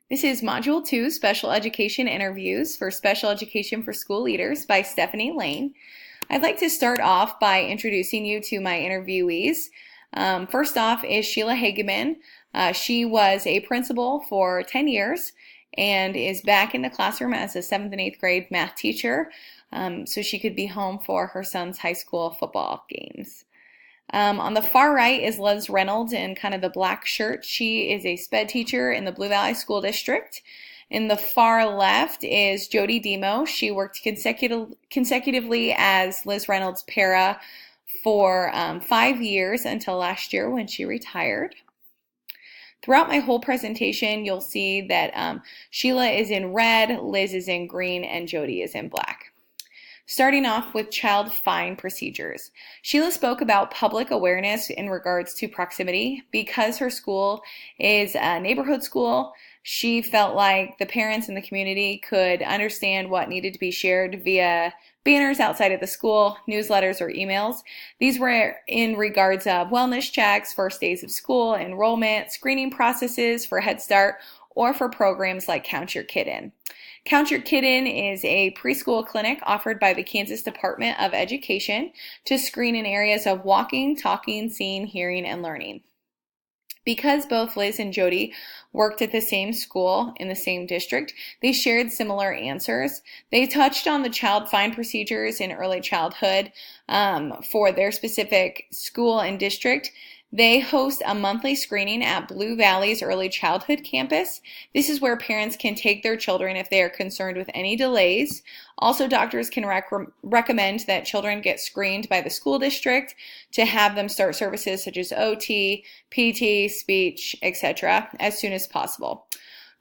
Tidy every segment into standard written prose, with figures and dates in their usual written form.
This is Module 2, Special Education Interviews for Special Education for School Leaders by Stephanie Lane. I'd like to start off by introducing you to my interviewees. First off is Sheila Hageman. She was a principal for 10 years and is back in the classroom as a 7th and 8th grade math teacher, so she could be home for her son's high school football games. On the far right is Liz Reynolds in kind of the black shirt. She is a SPED teacher in the Blue Valley School District. In the far left is Jody Demo. She worked consecutively as Liz Reynolds' para for 5 years until last year when she retired. Throughout my whole presentation, you'll see that Sheila is in red, Liz is in green, and Jody is in black. Starting off with child fine procedures. Sheila spoke about public awareness in regards to proximity. Because her school is a neighborhood school, she felt like the parents in the community could understand what needed to be shared via banners outside of the school, newsletters, or emails. These were in regards of wellness checks, first days of school, enrollment, screening processes for Head Start, or for programs like Count Your Kid In. Count Your Kid In is a preschool clinic offered by the Kansas Department of Education to screen in areas of walking, talking, seeing, hearing, and learning. Because both Liz and Jody worked at the same school in the same district, they shared similar answers. They touched on the child fine procedures in early childhood for their specific school and district. They host a monthly screening at Blue Valley's Early Childhood Campus. This is where parents can take their children if they are concerned with any delays. Also, doctors can recommend that children get screened by the school district to have them start services such as OT, PT, speech, etc. as soon as possible.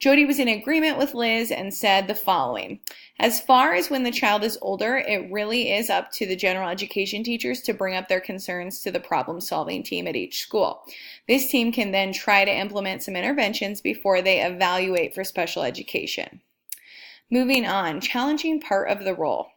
Jody was in agreement with Liz and said the following: as far as when the child is older, it really is up to the general education teachers to bring up their concerns to the problem-solving team at each school. This team can then try to implement some interventions before they evaluate for special education. Moving on, challenging part of the role.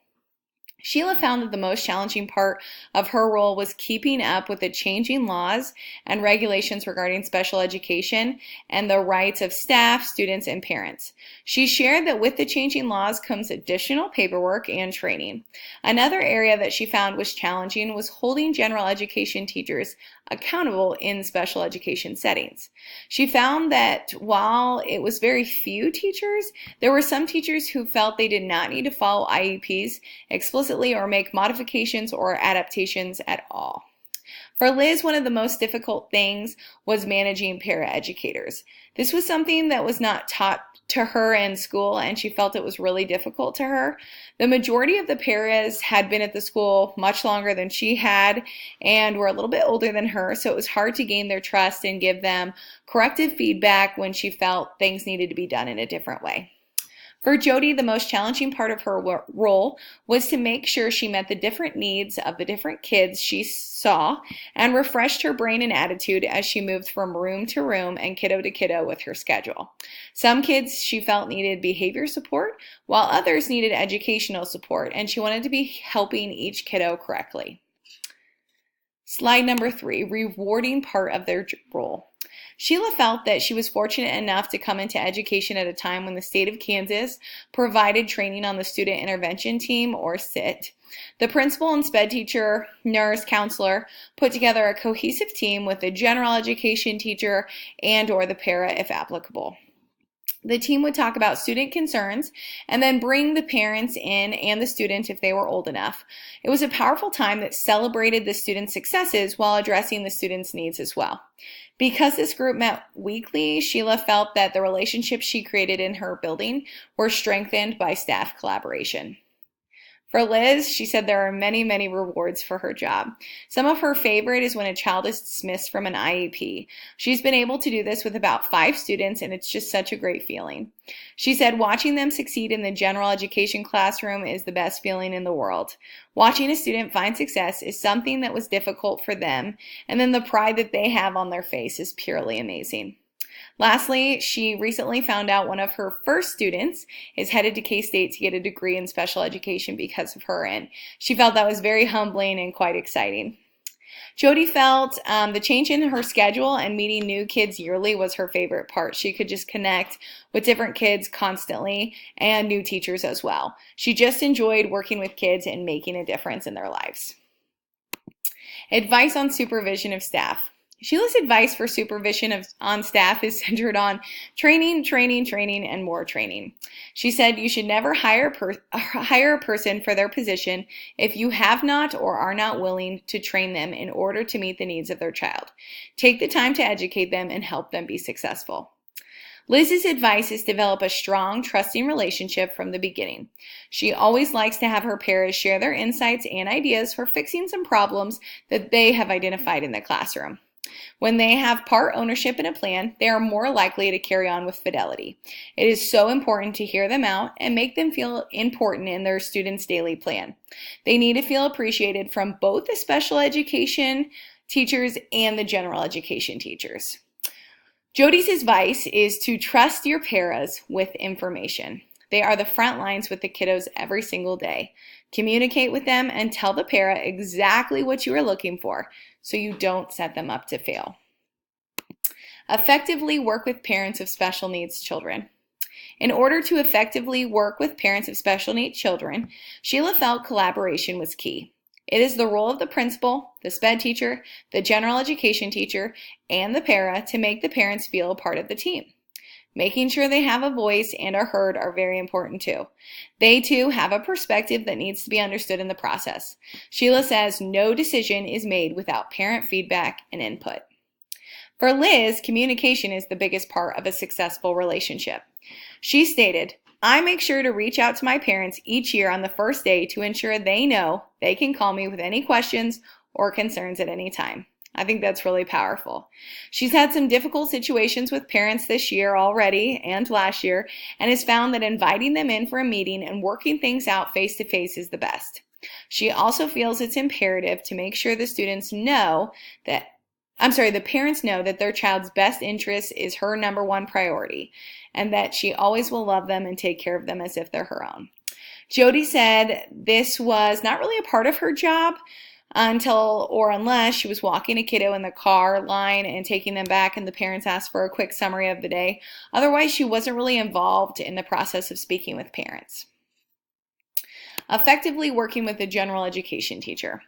Sheila found that the most challenging part of her role was keeping up with the changing laws and regulations regarding special education and the rights of staff, students, and parents. She shared that with the changing laws comes additional paperwork and training. Another area that she found was challenging was holding general education teachers accountable in special education settings. She found that while it was very few teachers, there were some teachers who felt they did not need to follow IEPs explicitly or make modifications or adaptations at all. For Liz, one of the most difficult things was managing paraeducators. This was something that was not taught to her in school, and she felt it was really difficult to her. The majority of the paras had been at the school much longer than she had and were a little bit older than her, so it was hard to gain their trust and give them corrective feedback when she felt things needed to be done in a different way. For Jody, the most challenging part of her role was to make sure she met the different needs of the different kids she saw and refreshed her brain and attitude as she moved from room to room and kiddo to kiddo with her schedule. Some kids she felt needed behavior support, while others needed educational support, and she wanted to be helping each kiddo correctly. Slide number 3, rewarding part of their role. Sheila felt that she was fortunate enough to come into education at a time when the state of Kansas provided training on the Student Intervention Team, or SIT. The principal and SPED teacher, nurse, counselor put together a cohesive team with a general education teacher and/or the para if applicable. The team would talk about student concerns and then bring the parents in and the student if they were old enough. It was a powerful time that celebrated the students' successes while addressing the students' needs as well. Because this group met weekly, Sheila felt that the relationships she created in her building were strengthened by staff collaboration. For Liz, she said there are many, many rewards for her job. Some of her favorite is when a child is dismissed from an IEP. She's been able to do this with about 5 students, and it's just such a great feeling. She said watching them succeed in the general education classroom is the best feeling in the world. Watching a student find success is something that was difficult for them, and then the pride that they have on their face is purely amazing. Lastly, she recently found out one of her first students is headed to K-State to get a degree in special education because of her, and she felt that was very humbling and quite exciting. Jody felt the change in her schedule and meeting new kids yearly was her favorite part. She could just connect with different kids constantly and new teachers as well. She just enjoyed working with kids and making a difference in their lives. Advice on supervision of staff. Sheila's advice for supervision on staff is centered on training, training, training, and more training. She said you should never hire a person for their position if you have not or are not willing to train them in order to meet the needs of their child. Take the time to educate them and help them be successful. Liz's advice is develop a strong, trusting relationship from the beginning. She always likes to have her paras share their insights and ideas for fixing some problems that they have identified in the classroom. When they have part ownership in a plan, they are more likely to carry on with fidelity. It is so important to hear them out and make them feel important in their students' daily plan. They need to feel appreciated from both the special education teachers and the general education teachers. Jody's advice is to trust your paras with information. They are the front lines with the kiddos every single day. Communicate with them and tell the para exactly what you are looking for so you don't set them up to fail. Effectively work with parents of special needs children. In order to effectively work with parents of special needs children, Sheila felt collaboration was key. It is the role of the principal, the SPED teacher, the general education teacher, and the para to make the parents feel a part of the team. Making sure they have a voice and are heard are very important too. They too have a perspective that needs to be understood in the process. Sheila says no decision is made without parent feedback and input. For Liz, communication is the biggest part of a successful relationship. She stated, I make sure to reach out to my parents each year on the first day to ensure they know they can call me with any questions or concerns at any time. I think that's really powerful. She's had some difficult situations with parents this year already and last year and has found that inviting them in for a meeting and working things out face to face is the best. She also feels it's imperative to make sure the parents know that their child's best interest is her number one priority and that she always will love them and take care of them as if they're her own. Jody said this was not really a part of her job until or unless she was walking a kiddo in the car line and taking them back and the parents asked for a quick summary of the day. Otherwise, she wasn't really involved in the process of speaking with parents. Effectively working with a general education teacher.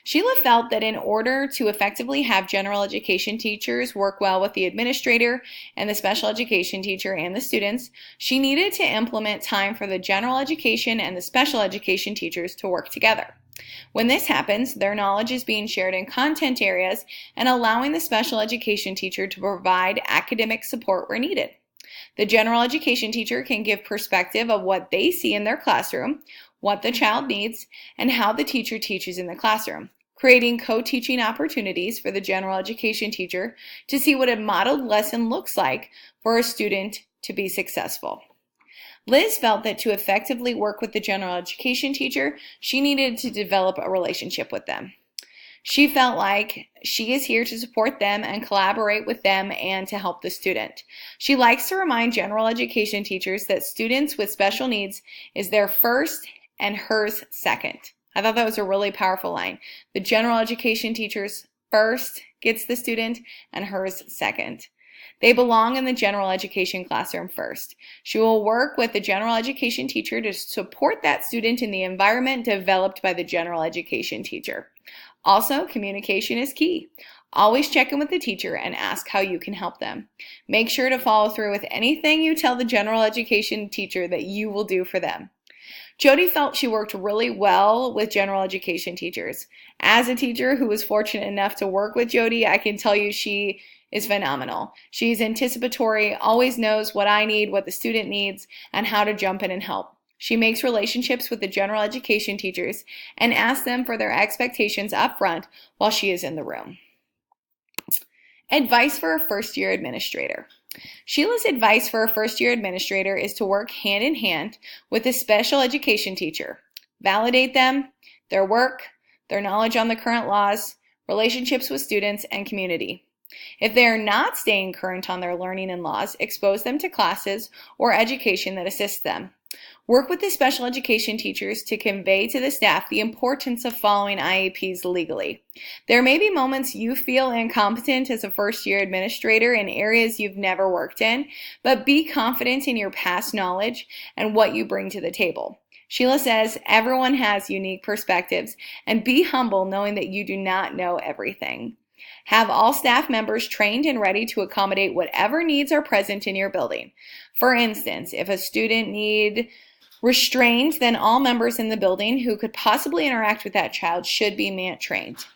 Sheila felt that in order to effectively have general education teachers work well with the administrator and the special education teacher and the students, she needed to implement time for the general education and the special education teachers to work together. When this happens, their knowledge is being shared in content areas and allowing the special education teacher to provide academic support where needed. The general education teacher can give perspective of what they see in their classroom, what the child needs, and how the teacher teaches in the classroom, creating co-teaching opportunities for the general education teacher to see what a modeled lesson looks like for a student to be successful. Liz felt that to effectively work with the general education teacher, she needed to develop a relationship with them. She felt like she is here to support them and collaborate with them and to help the student. She likes to remind general education teachers that students with special needs is their first and hers second. I thought that was a really powerful line. The general education teacher's first gets the student and hers second. They belong in the general education classroom first. She will work with the general education teacher to support that student in the environment developed by the general education teacher. Also, communication is key. Always check in with the teacher and ask how you can help them. Make sure to follow through with anything you tell the general education teacher that you will do for them. Jody felt she worked really well with general education teachers. As a teacher who was fortunate enough to work with Jody, I can tell you she is phenomenal. She's anticipatory, always knows what I need, what the student needs, and how to jump in and help. She makes relationships with the general education teachers and asks them for their expectations up front while she is in the room. Advice for a first-year administrator. Sheila's advice for a first-year administrator is to work hand in hand with a special education teacher. Validate them, their work, their knowledge on the current laws, relationships with students, and community. If they are not staying current on their learning and laws, expose them to classes or education that assists them. Work with the special education teachers to convey to the staff the importance of following IEPs legally. There may be moments you feel incompetent as a first-year administrator in areas you've never worked in, but be confident in your past knowledge and what you bring to the table. Sheila says everyone has unique perspectives, and be humble knowing that you do not know everything. Have all staff members trained and ready to accommodate whatever needs are present in your building. For instance, if a student needs restrained, then all members in the building who could possibly interact with that child should be MANT trained.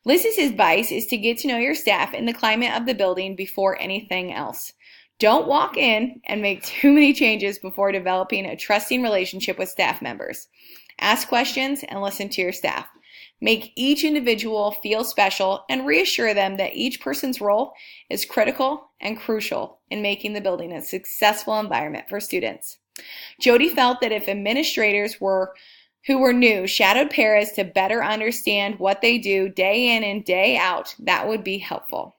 Liz's advice is to get to know your staff and the climate of the building before anything else. Don't walk in and make too many changes before developing a trusting relationship with staff members. Ask questions and listen to your staff. Make each individual feel special and reassure them that each person's role is critical and crucial in making the building a successful environment for students. Jody felt that if administrators who were new shadowed paras to better understand what they do day in and day out, that would be helpful.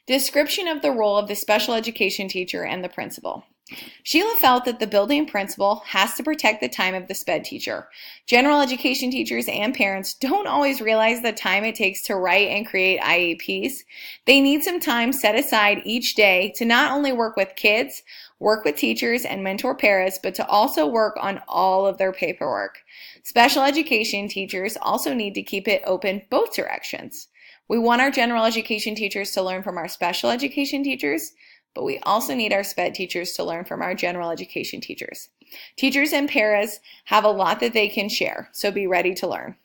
Description of the role of the special education teacher and the principal. Sheila felt that the building principal has to protect the time of the SPED teacher. General education teachers and parents don't always realize the time it takes to write and create IEPs. They need some time set aside each day to not only work with kids, work with teachers, and mentor paras, but to also work on all of their paperwork. Special education teachers also need to keep it open both directions. We want our general education teachers to learn from our special education teachers, but we also need our SPED teachers to learn from our general education teachers. Teachers and paras have a lot that they can share, so be ready to learn.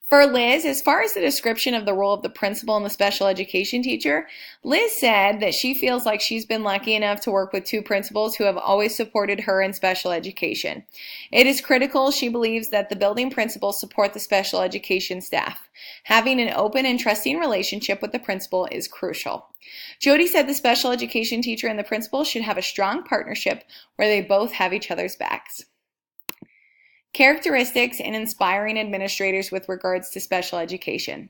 For Liz, as far as the description of the role of the principal and the special education teacher, Liz said that she feels like she's been lucky enough to work with two principals who have always supported her in special education. It is critical, she believes, that the building principals support the special education staff. Having an open and trusting relationship with the principal is crucial. Jody said the special education teacher and the principal should have a strong partnership where they both have each other's backs. Characteristics and inspiring administrators with regards to special education.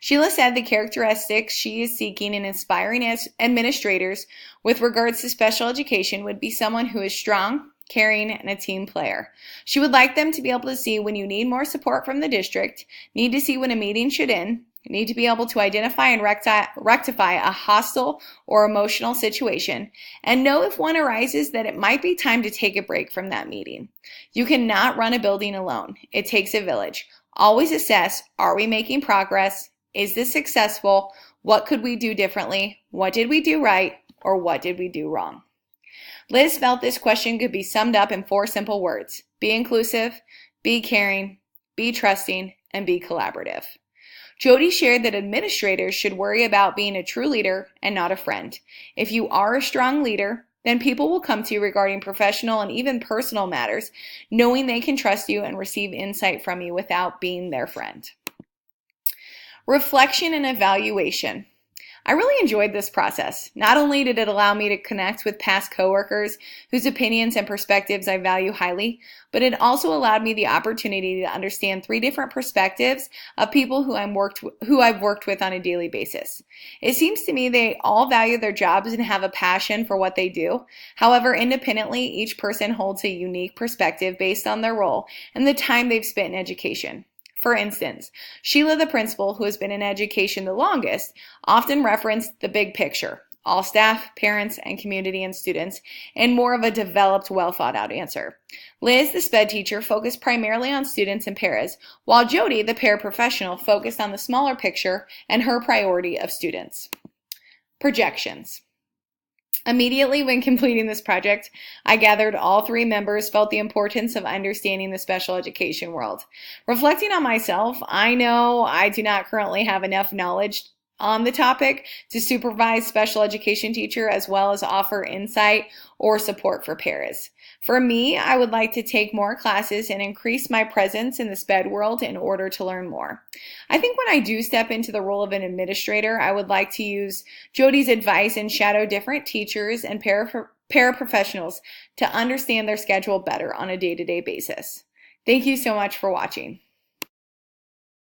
Sheila said the characteristics she is seeking in inspiring administrators with regards to special education would be someone who is strong, caring, and a team player. She would like them to be able to see when you need more support from the district, need to see when a meeting should end, need to be able to identify and rectify a hostile or emotional situation, and know if one arises that it might be time to take a break from that meeting. You cannot run a building alone. It takes a village. Always assess, are we making progress? Is this successful? What could we do differently? What did we do right? Or what did we do wrong? Liz felt this question could be summed up in 4 simple words: be inclusive, be caring, be trusting, and be collaborative. Jody shared that administrators should worry about being a true leader and not a friend. If you are a strong leader, then people will come to you regarding professional and even personal matters, knowing they can trust you and receive insight from you without being their friend. Reflection and evaluation. I really enjoyed this process. Not only did it allow me to connect with past coworkers whose opinions and perspectives I value highly, but it also allowed me the opportunity to understand 3 different perspectives of people who I've worked with on a daily basis. It seems to me they all value their jobs and have a passion for what they do. However, independently, each person holds a unique perspective based on their role and the time they've spent in education. For instance, Sheila, the principal, who has been in education the longest, often referenced the big picture, all staff, parents, and community and students, in more of a developed, well-thought-out answer. Liz, the SPED teacher, focused primarily on students and paras, while Jody, the paraprofessional, focused on the smaller picture and her priority of students. Projections. Immediately when completing this project, I gathered all 3 members felt the importance of understanding the special education world. Reflecting on myself, I know I do not currently have enough knowledge on the topic to supervise special education teacher as well as offer insight or support for paras. For me, I would like to take more classes and increase my presence in the SPED world in order to learn more. I think when I do step into the role of an administrator, I would like to use Jody's advice and shadow different teachers and paraprofessionals to understand their schedule better on a day-to-day basis. Thank you so much for watching.